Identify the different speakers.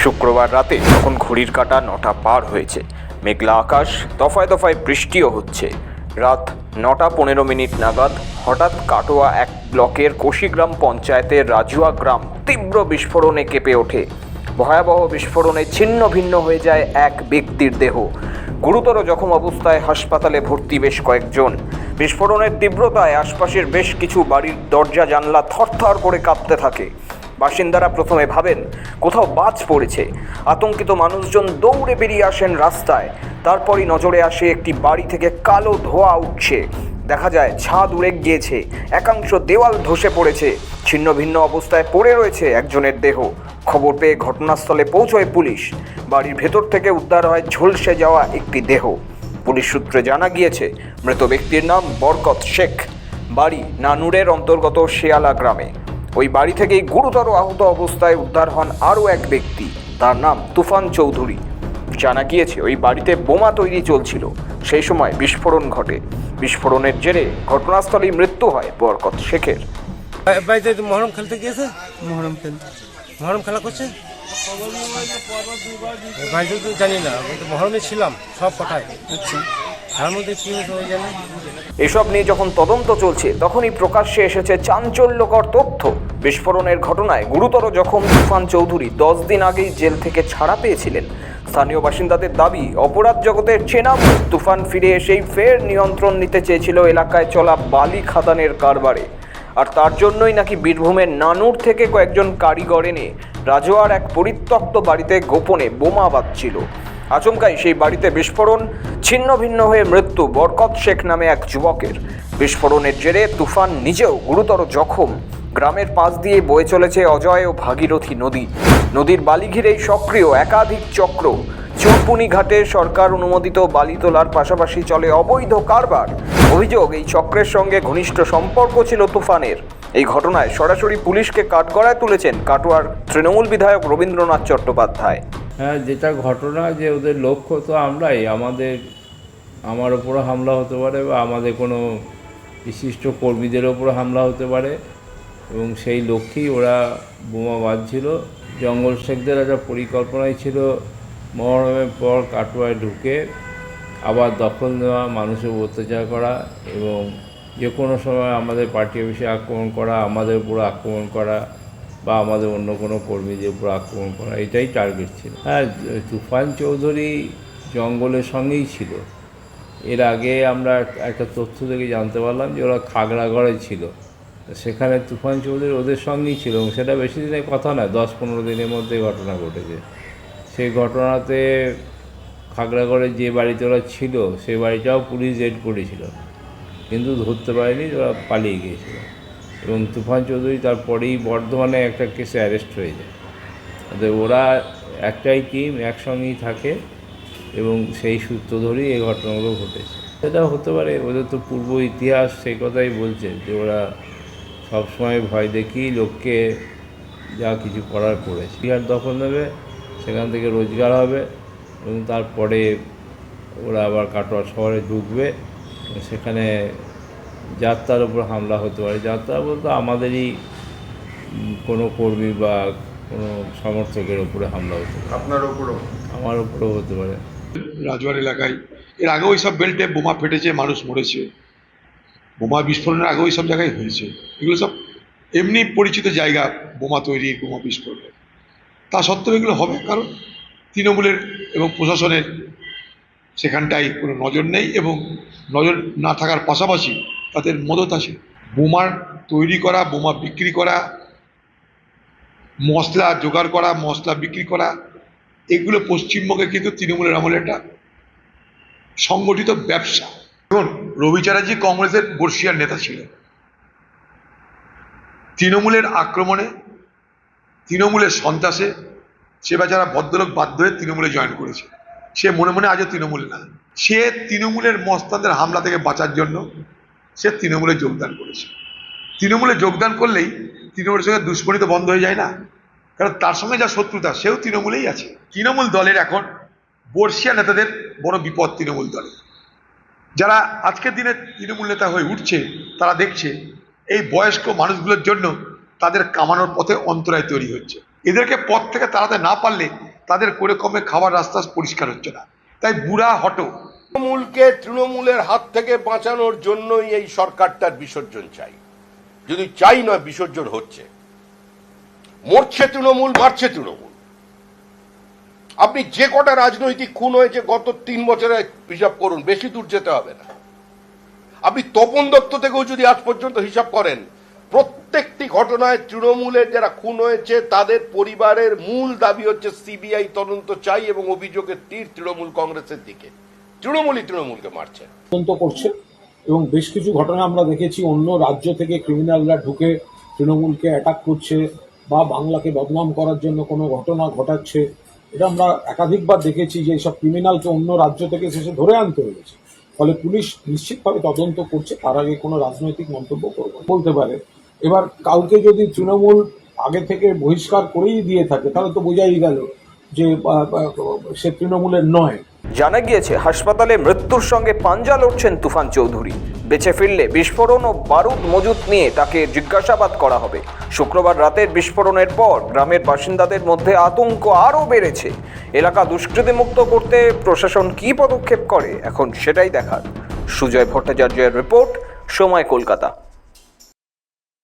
Speaker 1: শুক্রবার রাতে যখন ঘড়ির কাঁটা 9টা পার হয়েছে, মেঘলা আকাশ, দফায় দফায় বৃষ্টিও হচ্ছে, রাত 9:15 নাগাদ হঠাৎ কাটোয়া 1 ব্লকের কোশিগ্রাম পঞ্চায়েতের রাজুয়া গ্রাম তীব্র বিস্ফোরণে কেঁপে ওঠে। ভয়াবহ বিস্ফোরণে ছিন্ন ভিন্ন হয়ে যায় এক ব্যক্তির দেহ। গুরুতর জখম অবস্থায় হাসপাতালে ভর্তি বেশ কয়েকজন। বিস্ফোরণের তীব্রতায় আশপাশের বেশ কিছু বাড়ির দরজা জানলা থরথর করে কাঁপতে থাকে। বাসিন্দারা প্রথমে ভাবেন কোথাও বাজ পড়েছে। আতঙ্কিত মানুষজন দৌড়ে বেরিয়ে আসেন রাস্তায়। তারপরই নজরে আসে একটি বাড়ি থেকে কালো ধোঁয়া উঠছে। দেখা যায় ছাদ উড়ে গিয়েছে, একাংশ দেওয়াল ধসে পড়েছে, ছিন্ন ভিন্ন অবস্থায় পড়ে রয়েছে একজনের দেহ। খবর পেয়ে ঘটনাস্থলে পৌঁছয় পুলিশ। বাড়ির ভেতর থেকে উদ্ধার হয় ঝলসে যাওয়া একটি দেহ। পুলিশ সূত্রে জানা গিয়েছে, মৃত ব্যক্তির নাম বরকত শেখ, বাড়ি নানুরের অন্তর্গত শেয়ালা গ্রামে। ওই বাড়ি থেকেই গুরুতর আহত অবস্থায় উদ্ধার হন আরও এক ব্যক্তি, তার নাম তুফান চৌধুরী। জানা গিয়েছে ওই বাড়িতে বোমা তৈরি চলছিল, সেই সময় বিস্ফোরণ ঘটে। বিস্ফোরণের জেরে ঘটনাস্থলেই মৃত্যু হয় বরকত শেখের।
Speaker 2: বাড়িতে মহরম খেলতে গিয়েছে, মহরম খেলা করছে। বাড়িতে তো জানি না, মহরমে ছিলাম সব কটায়। আচ্ছা, তার মধ্যে কি হয়ে জানে।
Speaker 1: এসব নিয়ে যখন তদন্ত চলছে, তখনই প্রকাশ্যে এসেছে চাঞ্চল্যকর তথ্য। বিস্ফোরণের ঘটনায় গুরুতর জখম তুফান চৌধুরী 10 দিন আগেই জেল থেকে ছাড়া পেয়েছিলেন। স্থানীয় বাসিন্দাদের দাবি, অপরাধ জগতের চেনা মুখ তুফান ফিরে এসেই ফের নিয়ন্ত্রণ নিতে চেয়েছিল এলাকায় চলা বালি খাদানের কারবারে। আর তার জন্যই নাকি বীরভূমের নানুর থেকে কয়েকজন কারিগর এনে রাজোয়ার এক পরিত্যক্ত বাড়িতে গোপনে বোমা বাঁধছিল। আচমকাই সেই বাড়িতে বিস্ফোরণ, ছিন্ন ভিন্ন হয়ে মৃত্যু বরকত শেখ নামে এক যুবকের। বিস্ফোরণের জেরে তুফান নিজেও গুরুতর জখম। গ্রামের পাশ দিয়ে বয়ে চলেছে অজয় ও ভাগীরথী নদী। নদীর বালি ঘিরেই সক্রিয় একাধিক চক্র। চুরপুনি ঘাটে সরকার অনুমোদিত বালি তোলার পাশাপাশি চলে অবৈধ কারবার। অভিযোগ, এই চক্রের সঙ্গে ঘনিষ্ঠ সম্পর্ক ছিল তুফানের। এই ঘটনায় সরাসরি পুলিশকে কাঠগড়ায় তুলেছেন কাটোয়ার তৃণমূল বিধায়ক রবীন্দ্রনাথ চট্টোপাধ্যায়।
Speaker 3: হ্যাঁ, যেটা ঘটনা যে ওদের লক্ষ্য তো আমরাই, আমার ওপরও হামলা হতে পারে বা আমাদের কোনো বিশিষ্ট কর্মীদের ওপরও হামলা হতে পারে, এবং সেই লক্ষ্যেই ওরা বোমা বাঁধছিল। জঙ্গল শেখদের একটা পরিকল্পনাই ছিল মহরমের পর কাটোয়ায় ঢুকে আবার দখল নেওয়া, মানুষের অত্যাচার করা এবং যে কোনো সময় আমাদের পার্টি অফিসে আক্রমণ করা, আমাদের উপর আক্রমণ করা বা আমাদের অন্য কোনো কর্মীদের উপর আক্রমণ করা, এটাই টার্গেট ছিল। হ্যাঁ, তুফান চৌধুরী জঙ্গলের সঙ্গেই ছিল। এর আগে আমরা একটা তথ্য থেকে জানতে পারলাম যে ওরা খাগড়াগড়ে ছিল, সেখানে তুফান চৌধুরী ওদের সঙ্গেই ছিল এবং সেটা বেশি দিনের কথা নয়, 10-15 দিনের মধ্যে ঘটনা ঘটেছে। সেই ঘটনাতে খাগড়াগড়ে যে বাড়িতে ওরা ছিল সেই বাড়িটাও পুলিশ রেড করেছিল, কিন্তু ধরতে পারেনি, ওরা পালিয়ে গিয়েছিল। এবং তুফান চৌধুরী তারপরেই বর্ধমানে একটা কেসে অ্যারেস্ট হয়ে যায়। ওরা একটাই টিম, একসঙ্গেই থাকে এবং সেই সূত্র ধরেই এই ঘটনাগুলো ঘটেছে। সেটা হতে পারে, ওদের তো পূর্ব ইতিহাস সেই কথাই বলছে যে ওরা সবসময় ভয় দেখিয়ে লোককে যা কিছু করার করেছে। বিহার দখল নেবে, সেখান থেকে রোজগার হবে এবং তারপরে ওরা আবার কাটোয়া শহরে ঢুকবে, সেখানে যাত্রার উপর হামলা হতে পারে। যাত্রা বলতে আমাদেরই কোনো কর্মী বা কোনো সমর্থকের উপরে হামলা হতে পারে।
Speaker 4: আপনার উপরও?
Speaker 3: আমার উপরেও হতে পারে।
Speaker 4: রাজবাড়ি এলাকায় এর আগেও ওই সব বেল্টে বোমা ফেটেছে, মানুষ মরেছে। বোমা বিস্ফোরণের আগেও ওই সব জায়গায় হয়েছে। এগুলো সব এমনি পরিচিত জায়গা, বোমা তৈরি, বোমা বিস্ফোরণ। তা সত্ত্বেও এগুলো হবে কারণ তৃণমূলের এবং প্রশাসনের সেখানটায় কোনো নজর নেই, এবং নজর না থাকার পাশাপাশি তাদের মদত আছে। বোমার তৈরি করা, বোমা বিক্রি করা, মশলা জোগাড় করা, মশলা বিক্রি করা, এগুলো পশ্চিমবঙ্গে কিন্তু তৃণমূলের আমলে একটা সংগঠিত ব্যবসা। দেখুন, রবি চ্যাটার্জি কংগ্রেসের বর্ষিয়ার নেতা ছিলেন। তৃণমূলের আক্রমণে, তৃণমূলের সন্ত্রাসে সে বেচারা ভদ্রলোক বাধ্য হয়ে তৃণমূলে জয়েন করেছে। সে মনে মনে আজও তৃণমূল না, সে তৃণমূলের মস্তানদের হামলা থেকে বাঁচার জন্য সে তৃণমূলে যোগদান করেছে। তৃণমূলে যোগদান করলেই তৃণমূলের সঙ্গে দুশ্মনী তো বন্ধ হয়ে যায় না, কারণ তার সঙ্গে যা শত্রুতা সেও তৃণমূলেই আছে। তৃণমূল দলের এখন বর্ষিয়া নেতাদের বড় বিপদ। তৃণমূল দলে যারা আজকের দিনে তৃণমূল নেতা হয়ে উঠছে, তারা দেখছে এই বয়স্ক মানুষগুলোর জন্য তাদের কামানোর পথে অন্তরায় তৈরি হচ্ছে। এদেরকে পথ থেকে তাড়াতে না পারলে তাদের করে কমে খাবার রাস্তা পরিষ্কার হচ্ছে না। তাই বুড়া হটো
Speaker 5: তৃণমূলকে তৃণমূলের হাত থেকে বাঁচানোর জন্যই এই সরকারটার বিসর্জন চাই। যদি চাই নয়, বিসর্জন হচ্ছে। মরছে তৃণমূল, মারছে তৃণমূল। আপনি যে কটা রাজনৈতিক খুন হয়েছে গত 3 বছরে হিসাব করুন, বেশি দূর যেতে হবে না। আপনি তপন দত্ত থেকেও যদি আজ পর্যন্ত হিসাব করেন, প্রত্যেকটি ঘটনায় তৃণমূলের যারা খুন হয়েছে তাদের পরিবারের মূল দাবি হচ্ছে সিবিআই তদন্ত চাই এবং অভিযোগের তীর তৃণমূল কংগ্রেসের দিকে। তৃণমূলই তৃণমূলকে মারছে,
Speaker 6: তদন্ত করছে। এবং বেশ কিছু ঘটনা আমরা দেখেছি, অন্য রাজ্য থেকে ক্রিমিনালরা ঢুকে তৃণমূলকে অ্যাটাক করছে বা বাংলাকে বদনাম করার জন্য কোনো ঘটনা ঘটাচ্ছে। এটা আমরা একাধিকবার দেখেছি যে এইসব ক্রিমিনালকে অন্য রাজ্য থেকে শেষে ধরে আনতে হয়েছে। ফলে পুলিশ নিশ্চিতভাবে তদন্ত করছে, তার আগে কোনো রাজনৈতিক মন্তব্য বলতে পারে। এবার কাউকে যদি তৃণমূল আগে থেকে বহিষ্কার করেই দিয়ে থাকে তাহলে তো বোঝাই গেল যে সে তৃণমূলের নয়।
Speaker 1: জানা গিয়েছে হাসপাতালে মৃত্যুর সঙ্গে পাঞ্জা লড়ছেন তুফান চৌধুরী। বেঁচে ফিরলে বিস্ফোরণ ও বারুদ মজুত নিয়ে তাকে জিজ্ঞাসাবাদ করা হবে। শুক্রবার রাতের বিস্ফোরণের পর গ্রামের বাসিন্দাদের মধ্যে আতঙ্ক আরও বেড়েছে। এলাকা দুষ্কৃতিমুক্ত করতে প্রশাসন কী পদক্ষেপ করে এখন সেটাই দেখার। সুজয় ভট্টাচার্যের রিপোর্ট, সময় কলকাতা।